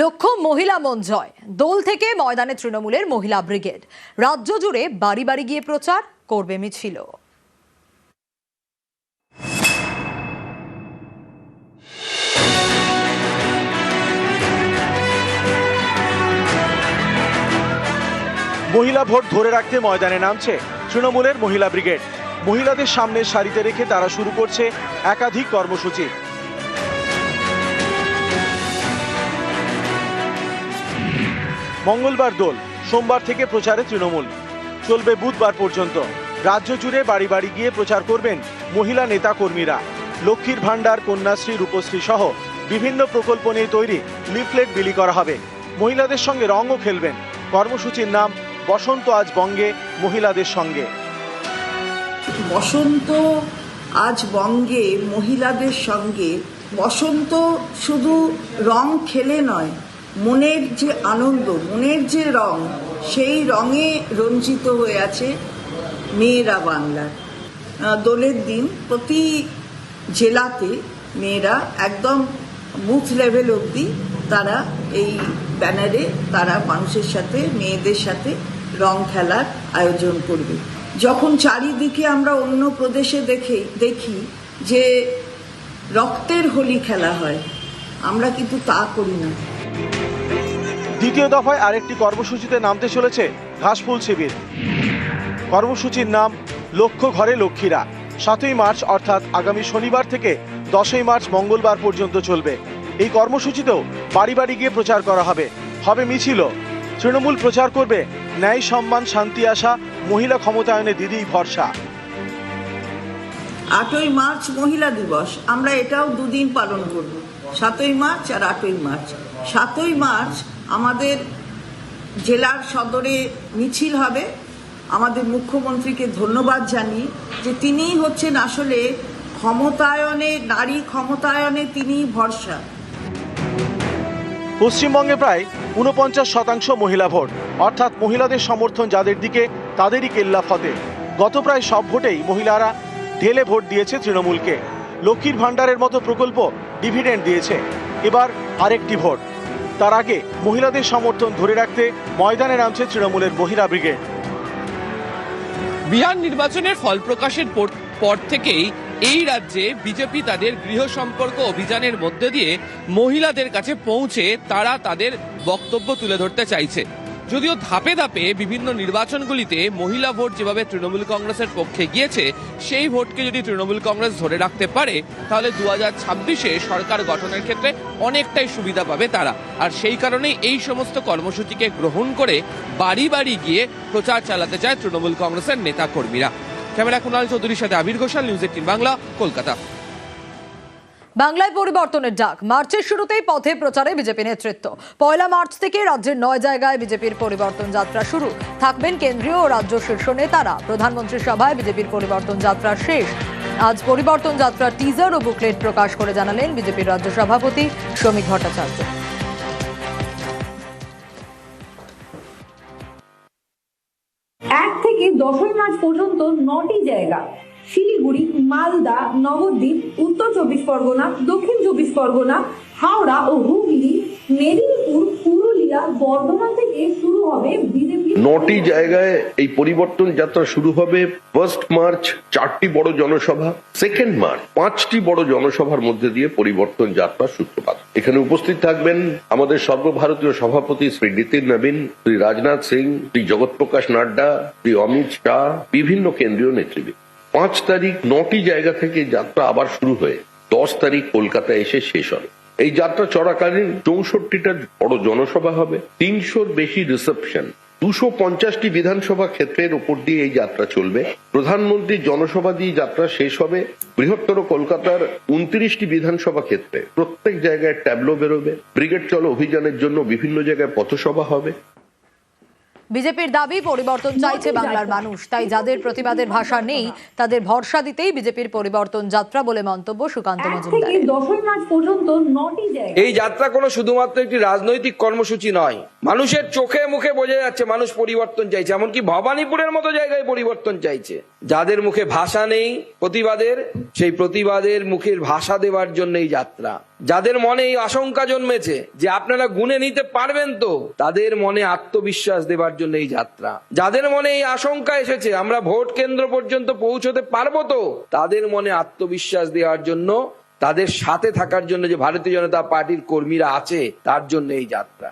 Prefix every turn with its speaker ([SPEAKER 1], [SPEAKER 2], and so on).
[SPEAKER 1] লক্ষ্য মহিলা মন জয়। দোল থেকে ময়দানে তৃণমূলের মহিলা ব্রিগেড। রাজ্য জুড়ে বাড়ি বাড়ি গিয়ে প্রচার করবে মিছিল।
[SPEAKER 2] মহিলা ভোট ধরে রাখতে ময়দানে নামছে তৃণমূলের মহিলা ব্রিগেড। মহিলাদের সামনে সারিতে রেখে তারা শুরু করছে একাধিক কর্মসূচি। মঙ্গলবার দোল, সোমবার থেকে প্রচারে তৃণমূল, চলবে বুধবার পর্যন্ত। রাজ্য জুড়ে বাড়ি বাড়ি গিয়ে প্রচার করবেন মহিলা নেতা কর্মীরা। লক্ষ্মীর ভাণ্ডার, কন্যাশ্রী, রূপশ্রী সহ বিভিন্ন প্রকল্প নিয়ে তৈরি লিফলেট বিলি করা হবে। মহিলাদের সঙ্গে রঙও খেলবেন। কর্মসূচির নাম বসন্ত আজ বঙ্গে মহিলাদের সঙ্গে।
[SPEAKER 3] বসন্ত আজ বঙ্গে মহিলাদের সঙ্গে। বসন্ত শুধু রং খেলে নয়, মনের যে আনন্দ, মনের যে রং, সেই রঙে রঞ্জিত হয়ে আছে মেয়েরা বাংলার। দোলের দিন প্রতি জেলাতে মেয়েরা একদম বুথ লেভেল অবধি তারা এই ব্যানারে তারা মানুষের সাথে, মেয়েদের সাথে রং খেলার আয়োজন করবে। যখন চারিদিকে আমরা অন্য প্রদেশে দেখি যে রক্তের হোলি খেলা হয়, আমরা কিন্তু তা করি না।
[SPEAKER 2] দ্বিতীয় দফায় আরেকটি কর্মসূচিতে নামতে চলেছে ঘাসফুল শিবির। কর্মসূচির নাম লক্ষ্য ঘরে লক্ষ্মীরা। 7ই মার্চ অর্থাৎ আগামী শনিবার থেকে 10ই মার্চ মঙ্গলবার পর্যন্ত চলবে। এই কর্মসূচিতেও বাড়ি বাড়ি গিয়ে প্রচার করা হবে। হবে মিছিলও। তৃণমূল প্রচার করবে ন্যায়, সম্মান, শান্তি আশা, মহিলা ক্ষমতায়নে দিদিই ভরসা।
[SPEAKER 3] 8ই মার্চ মহিলা দিবস, আমরা এটাও দুদিন পালন করব, 7ই মার্চ আর 8ই মার্চ। 7ই মার্চ আমাদের জেলার সদরে মিছিল হবে। আমাদের মুখ্যমন্ত্রীকে ধন্যবাদ জানিয়ে যে তিনিই হচ্ছেন আসলে ক্ষমতায়নে, নারী ক্ষমতায়নে তিনিই ভরসা।
[SPEAKER 2] পশ্চিমবঙ্গে প্রায় 49% মহিলা ভোট, অর্থাৎ মহিলাদের সমর্থন যাদের দিকে তাদেরই কেল্লা ফতে। গত প্রায় সব ভোটেই মহিলারা ঢেলে ভোট দিয়েছে তৃণমূলকে। লক্ষ্মীর ভাণ্ডারের মতো প্রকল্প ডিভিডেন্ড দিয়েছে। এবার আরেকটি ভোট। তার আগে মহিলাদের সমর্থন ধরে রাখতে ময়দানে নামছে তৃণমূলের মহিলা ব্রিগেড।
[SPEAKER 4] বিহার নির্বাচনের ফল প্রকাশের পর থেকেই এই রাজ্যে বিজেপি তাদের গৃহ সম্পর্ক অভিযানের মধ্যে দিয়ে মহিলাদের কাছে পৌঁছে তারা তাদের বক্তব্য তুলে ধরতে চাইছে। যদিও ধাপে ধাপে বিভিন্ন নির্বাচনগুলিতে মহিলা ভোট যেভাবে তৃণমূল কংগ্রেসের পক্ষে গিয়েছে, সেই ভোটকে যদি তৃণমূল কংগ্রেস ধরে রাখতে পারে তাহলে 2026-এ সরকার গঠনের ক্ষেত্রে অনেকটাই সুবিধা পাবে তারা। আর সেই কারণেই এই সমস্ত কর্মসূচিকে গ্রহণ করে বাড়ি বাড়ি গিয়ে প্রচার চালাতে চায় তৃণমূল কংগ্রেসের নেতা কর্মীরা। ক্যামেরা কুণাল চৌধুরীর সাথে আবির ঘোষাল, নিউজ 18 বাংলা, কলকাতা।
[SPEAKER 1] বাংলায় পরিবর্তনের ডাক। মার্চের শুরুতেই পথে প্রচারে বিজেপি নেতৃত্ব। 1 মার্চ থেকে রাজ্যের 9 জায়গায় বিজেপির পরিবর্তন যাত্রা শুরু। থাকবেন কেন্দ্রীয় ও রাজ্য শীর্ষ নেতারা। প্রধানমন্ত্রীর সভায় বিজেপির পরিবর্তন যাত্রা শেষ। আজ পরিবর্তন যাত্রার টিজার ও বুকলেট প্রকাশ করে জানালেন বিজেপির রাজ্য সভাপতি শ্রমিক ভট্টাচার্য।
[SPEAKER 5] 1 থেকে 10ই মার্চ পর্যন্ত 9টি জায়গা: শিলিগুড়ি, মালদা, নবদ্বীপ, উত্তর 24 পরগনা, দক্ষিণ 24 পরগনা, হাওড়া ও হুগলি, মেদিনীপুর, পুরুলিয়া, বর্ধমান থেকে শুরু হবে বিজেপি।
[SPEAKER 6] 9টি জায়গায় এই পরিবর্তন যাত্রা শুরু হবে। 1 মার্চ 4টি বড় জনসভা, 2 মার্চ 5টি বড় জনসভার মধ্যে দিয়ে পরিবর্তন যাত্রা সূত্রপাত। এখানে উপস্থিত থাকবেন আমাদের সর্বভারতীয় সভাপতি শ্রী নীতিন নবীন, শ্রী রাজনাথ সিং, শ্রী জগৎ প্রকাশ নাড্ডা, শ্রী অমিত শাহ, বিভিন্ন কেন্দ্রীয় নেতৃবৃন্দ। 5 তারিখ 9টি জায়গা থেকে যাত্রা আবার শুরু হয়ে 10 তারিখ কলকাতায় এসে শেষ হবে। এই যাত্রা চলাকালীন 64টা বড় জনসভা হবে, 300-র বেশি রিসেপশন, 250টি বিধানসভা ক্ষেত্রের উপর দিয়ে এই যাত্রা চলবে। প্রধানমন্ত্রীর জনসভা দিয়ে যাত্রা শেষ হবে। বৃহত্তর কলকাতার 29টি বিধানসভা ক্ষেত্রে প্রত্যেক জায়গায় ট্যাবলো বেরোবে। ব্রিগেড চলো অভিযানের জন্য বিভিন্ন জায়গায় পথসভা হবে।
[SPEAKER 1] বিজেপির দাবি, পরিবর্তন চাইছে বাংলার মানুষ। তাই যাদের প্রতিবাদের ভাষা নেই তাদের ভরসা দিতেই বিজেপির পরিবর্তন যাত্রা বলে মন্তব্য সুকান্ত মজুমদার।
[SPEAKER 5] 1 থেকে 10ই মার্চ পর্যন্ত 9টি জায়গা।
[SPEAKER 7] এই যাত্রা কোনো শুধুমাত্র একটি রাজনৈতিক কর্মসূচি নয়, মানুষের চোখে মুখে বোঝা যাচ্ছে মানুষ পরিবর্তন চাইছে। এমনকি ভবানীপুরের মতো জায়গায় পরিবর্তন চাইছে। যাদের মুখে ভাষা নেই প্রতিবাদের, সেই প্রতিবাদের মুখের ভাষা দেওয়ার জন্য এই যাত্রা। যাদের মনে এই আশঙ্কা জন্মেছে যে আপনারা গুনে নিতে পারবেন তো, তাদের মনে আত্মবিশ্বাস দেবার জন্য এই যাত্রা। যাদের মনে এই আশঙ্কা এসেছে আমরা ভোট কেন্দ্র পর্যন্ত পৌঁছতে পারবো তো, তাদের মনে আত্মবিশ্বাস দেওয়ার জন্য, তাদের সাথে থাকার জন্য যে ভারতীয় জনতা পার্টির কর্মীরা আছে তার জন্য এই যাত্রা।